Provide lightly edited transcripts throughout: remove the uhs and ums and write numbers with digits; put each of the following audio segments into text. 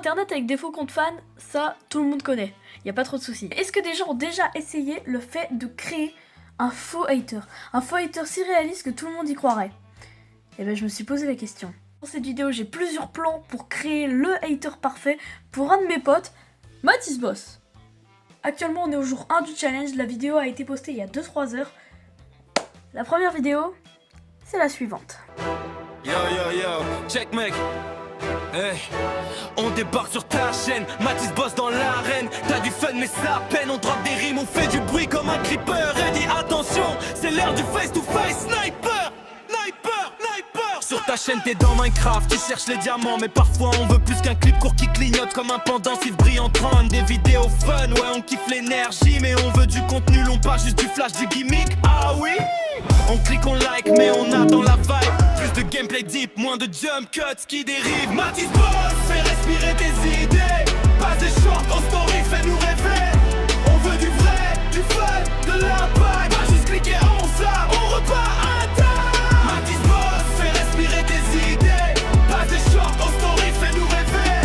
internet avec des faux comptes fans, ça tout le monde connaît, y a pas trop de soucis. Est-ce que des gens ont déjà essayé le fait de créer un faux hater? Un faux hater si réaliste que tout le monde y croirait? Et ben je me suis posé la question. Dans cette vidéo j'ai plusieurs plans pour créer le hater parfait pour un de mes potes, Mathis Boss. Actuellement on est au jour 1 du challenge, la vidéo a été postée il y a 2-3 heures. La première vidéo, c'est la suivante. Yo yo yo, check mec. Hey, on débarque sur ta chaîne, Mathis Boss dans l'arène. T'as du fun mais c'est à peine, on drop des rimes, on fait du bruit comme un creeper. Et dis attention, c'est l'heure du face to face. Sniper, sniper, sniper. Sur ta chaîne t'es dans Minecraft, tu cherches les diamants. Mais parfois on veut plus qu'un clip court qui clignote comme un pendentif brillant trône. Des vidéos fun, ouais on kiffe l'énergie. Mais on veut du contenu long, pas juste du flash, du gimmick. Ah oui, on clique, on like, mais on attend la vibe. Plus de gameplay deep, moins de jump cuts qui dérivent. Mathis Boss, fais respirer tes idées. Passe des shorts en story, fais-nous rêver. On veut du vrai, du fun, de l'impact. Pas juste cliquer en ça, on repart à table. Mathis Boss, fais respirer tes idées. Passe des shorts en story, fais-nous rêver.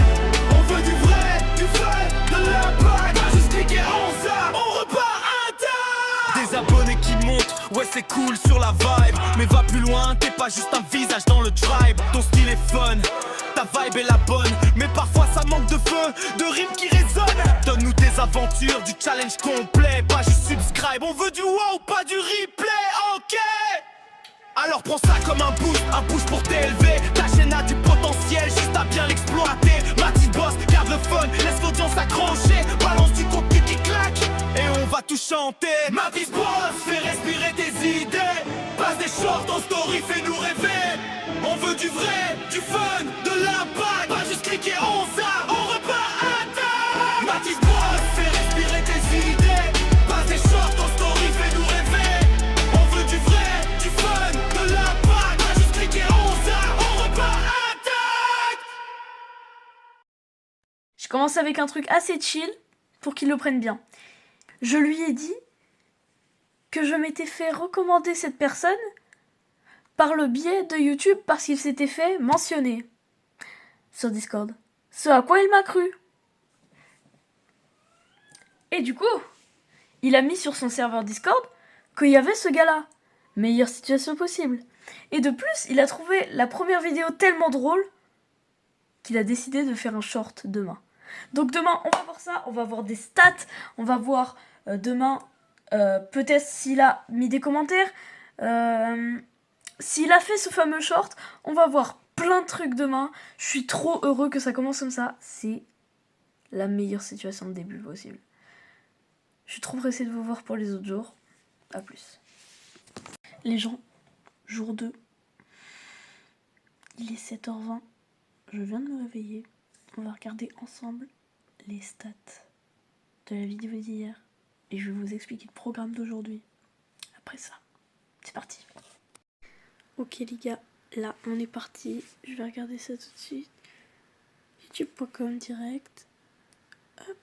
On veut du vrai, du fun, de l'impact. Pas juste cliquer en ça, on repart à table. Des abonnés qui montent. Ouais c'est cool sur la vibe, mais va plus loin, t'es pas juste un visage dans le tribe. Ton style est fun, ta vibe est la bonne, mais parfois ça manque de feu, de rimes qui résonnent. Donne-nous tes aventures, du challenge complet, pas juste subscribe. On veut du wow, pas du replay, ok. Alors prends ça comme un boost pour t'élever. Ta chaîne a du potentiel, juste à bien l'exploiter. Mathis Boss, garde le fun, laisse l'audience accrocher. Balance du contenu qui claque, et on va tout chanter. Mathis Boss, fais respirer tes idées. Passe des shorts en story, fais-nous rêver. On veut du vrai, du fun, de l'impact. Pas juste cliquer en ça, on repart à table. Mathis Boss, fais respirer tes idées. Passe des shorts en story, fais-nous rêver. On veut du vrai, du fun, de l'impact. Pas juste cliquer en ça, on repart à table. Je commence avec un truc assez chill pour qu'il le prenne bien. Je lui ai dit que je m'étais fait recommander cette personne par le biais de YouTube parce qu'il s'était fait mentionner sur Discord. Ce à quoi il m'a cru. Et du coup, il a mis sur son serveur Discord qu'il y avait ce gars-là. Meilleure situation possible. Et de plus, il a trouvé la première vidéo tellement drôle qu'il a décidé de faire un short demain. Donc demain, on va voir ça, on va voir des stats, on va voir demain peut-être s'il a mis des commentaires, s'il a fait ce fameux short, on va voir plein de trucs demain. Je suis trop heureux que ça commence comme ça, c'est la meilleure situation de début possible. Je suis trop pressée de vous voir pour les autres jours, à plus. Les gens, jour 2, il est 7h20, je viens de me réveiller, on va regarder ensemble les stats de la vidéo d'hier. Et je vais vous expliquer le programme d'aujourd'hui. Après ça, c'est parti. Ok les gars, là on est parti. Je vais regarder ça tout de suite. YouTube.com direct. Hop.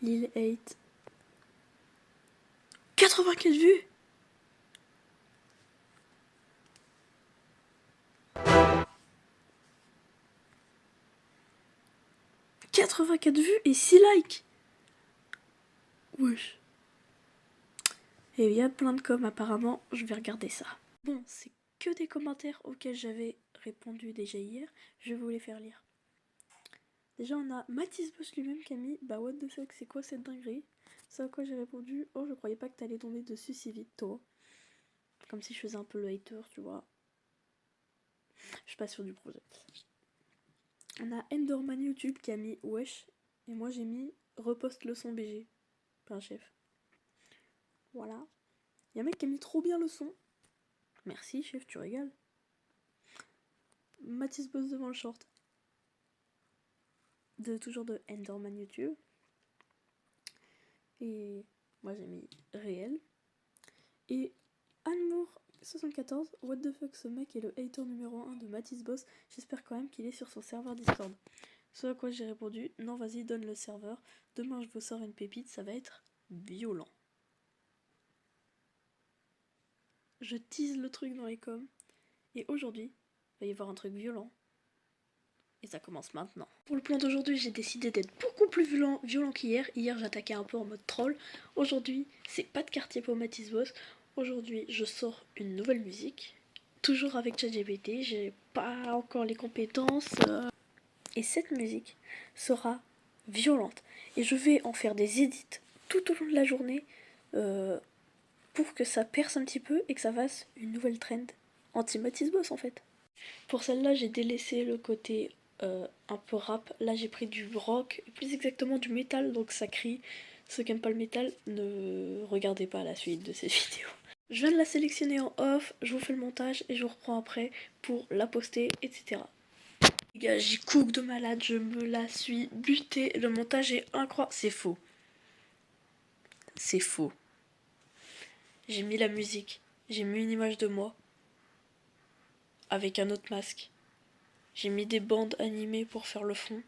Lil 8. 84 vues. « 84 vues et 6 likes. Wesh. Et il y a plein de coms apparemment, je vais regarder ça. Bon, c'est que des commentaires auxquels j'avais répondu déjà hier, je vais vous les faire lire. Déjà on a Mathis Boss lui-même qui a mis « Bah what the fuck, c'est quoi cette dinguerie ?» C'est à quoi j'ai répondu « Oh je croyais pas que t'allais tomber dessus si vite toi. » Comme si je faisais un peu le hater, tu vois. Je suis pas sûre du projet. On a Enderman YouTube qui a mis « Wesh » et moi j'ai mis « Reposte le son BG ». Plein chef. Voilà. Il y a un mec qui a mis trop bien le son. Merci chef, tu régales. Mathis Boss devant le short. Toujours de Enderman YouTube. Et moi j'ai mis réel. Et Anmour74, what the fuck, ce mec est le hater numéro 1 de Mathis Boss. J'espère quand même qu'il est sur son serveur Discord. Ce à quoi j'ai répondu, non vas-y donne le serveur. Demain je vous sors une pépite, ça va être violent. Je tease le truc dans les coms. Et aujourd'hui, il va y avoir un truc violent. Et ça commence maintenant. Pour le plan d'aujourd'hui, j'ai décidé d'être beaucoup plus violent qu'hier. Hier, j'attaquais un peu en mode troll. Aujourd'hui, c'est pas de quartier pour Matisse Boss. Aujourd'hui, je sors une nouvelle musique. Toujours avec ChatGPT, j'ai pas encore les compétences. Et cette musique sera violente. Et je vais en faire des edits tout au long de la journée pour que ça perce un petit peu et que ça fasse une nouvelle trend anti-Matisse Boss en fait. Pour celle-là, j'ai délaissé le côté un peu rap. Là, j'ai pris du rock, plus exactement du métal, donc ça crie. Ceux qui n'aiment pas le métal, ne regardez pas la suite de cette vidéo. Je viens de la sélectionner en off, je vous fais le montage et je vous reprends après pour la poster, etc. Les gars, j'y cook de malade, je me la suis butée. Le montage est incroyable. C'est faux. C'est faux. J'ai mis la musique, j'ai mis une image de moi avec un autre masque. J'ai mis des bandes animées pour faire le fond.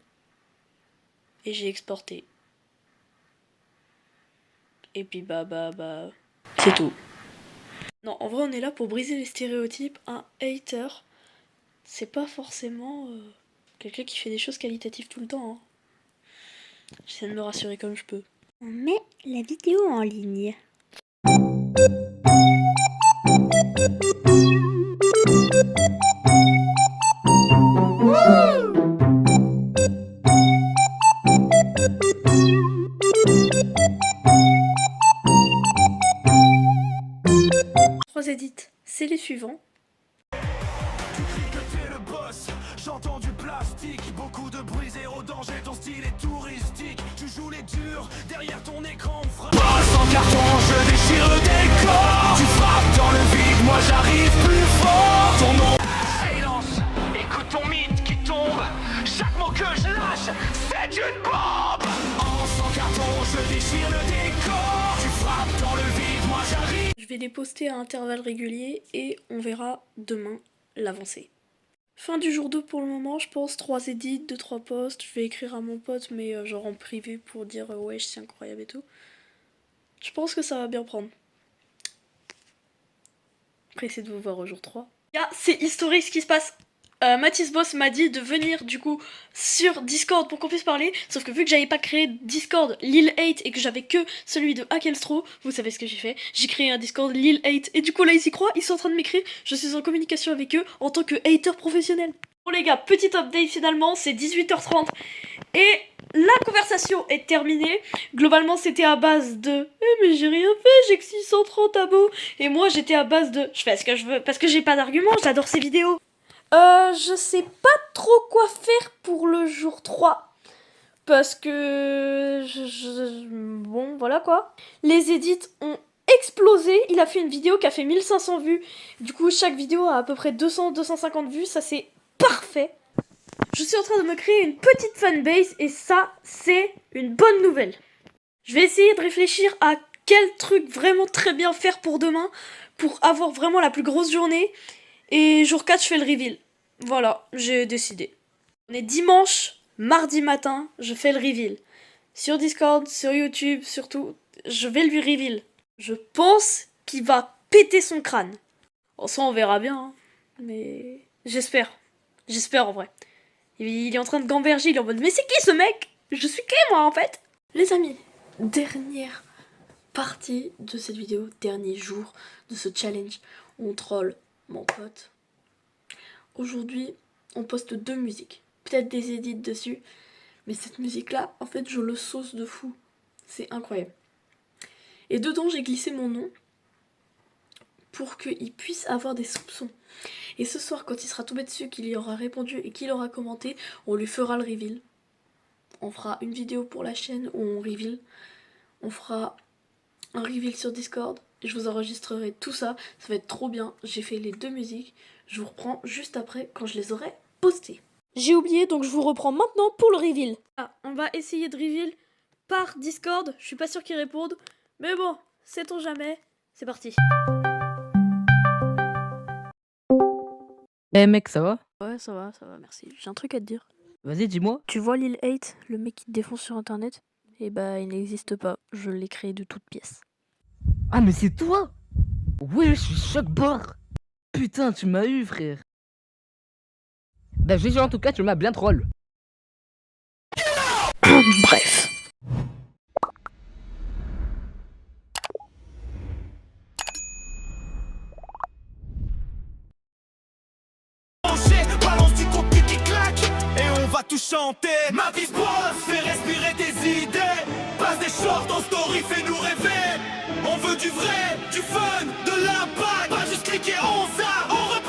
Et j'ai exporté. Et puis c'est tout. Non, en vrai on est là pour briser les stéréotypes. Un hater, c'est pas forcément quelqu'un qui fait des choses qualitatives tout le temps. Hein. J'essaie de me rassurer comme je peux. On met la vidéo en ligne. Trois edits, c'est les suivants. J'entends du plastique, beaucoup de bruit, zéro danger, ton style est touristique. Tu joues les durs, derrière ton écran on frappe. Sans carton, je déchire le décor. Tu frappes dans le vide, moi j'arrive plus fort. Ton nom silence, écoute ton mythe qui tombe. Chaque mot que je lâche, c'est une bombe. En sans carton, je déchire le décor. Tu frappes dans le vide, moi j'arrive. Je vais les poster à intervalles réguliers et on verra demain l'avancée. Fin du jour 2 pour le moment, je pense 3 edits, 2-3 posts. Je vais écrire à mon pote, mais genre en privé pour dire ouais, c'est incroyable et tout. Je pense que ça va bien prendre. Pressé de vous voir au jour 3. C'est historique ce qui se passe. Matisse Boss m'a dit de venir du coup sur Discord pour qu'on puisse parler. Sauf que vu que j'avais pas créé Discord Lil 8 et que j'avais que celui de Hakelstro, vous savez ce que j'ai fait. J'ai créé un Discord Lil 8 et du coup là ils y croient, ils sont en train de m'écrire. Je suis en communication avec eux en tant que hater professionnel. Bon les gars, petit update finalement, c'est 18h30 et la conversation est terminée. Globalement c'était à base de mais j'ai rien fait, j'ai que 630 abos. Et moi j'étais à base de je fais ce que je veux parce que j'ai pas d'argument, j'adore ces vidéos. Je sais pas trop quoi faire pour le jour 3. Parce que... Bon, voilà quoi. Les edits ont explosé. Il a fait une vidéo qui a fait 1500 vues. Du coup, chaque vidéo a à peu près 200-250 vues. Ça, c'est parfait. Je suis en train de me créer une petite fanbase. Et ça, c'est une bonne nouvelle. Je vais essayer de réfléchir à quel truc vraiment très bien faire pour demain. Pour avoir vraiment la plus grosse journée. Et jour 4, je fais le reveal. Voilà, j'ai décidé. On est dimanche, mardi matin, je fais le reveal. Sur Discord, sur YouTube, surtout, je vais lui reveal. Je pense qu'il va péter son crâne. En soi, on verra bien, hein. Mais j'espère. J'espère en vrai. Il est en train de gamberger, il est en mode mais c'est qui ce mec? Je suis qui moi en fait? Les amis, dernière partie de cette vidéo, dernier jour de ce challenge. On troll mon pote. Aujourd'hui, on poste 2 musiques. Peut-être des edits dessus. Mais cette musique-là, en fait, je le sauce de fou. C'est incroyable. Et dedans, j'ai glissé mon nom pour qu'il puisse avoir des soupçons. Et ce soir, quand il sera tombé dessus, qu'il y aura répondu et qu'il aura commenté, on lui fera le reveal. On fera une vidéo pour la chaîne où on reveal. On fera un reveal sur Discord. Je vous enregistrerai tout ça. Ça va être trop bien. J'ai fait les 2 musiques. Je vous reprends juste après quand je les aurai postées. J'ai oublié, donc je vous reprends maintenant pour le reveal. On va essayer de reveal par Discord. Je suis pas sûre qu'ils répondent. Mais bon, sait-on jamais. C'est parti. Eh mec, ça va? Ouais, ça va, merci. J'ai un truc à te dire. Vas-y, dis-moi. Tu vois Lil 8, le mec qui te défonce sur internet? Eh bah, il n'existe pas. Je l'ai créé de toutes pièces. Ah, mais c'est toi? Ouais, je suis choc-barre. Putain, tu m'as eu, frère. Bah GG en tout cas, tu m'as bien troll. Bref. Balance du contenu qui claque et on va tout chanter. Mavis Boss, fais respirer tes idées. Passe des shorts en story, fais-nous rêver. On veut du vrai, du fun, de l'impact. Pas juste cliquer, on zappe.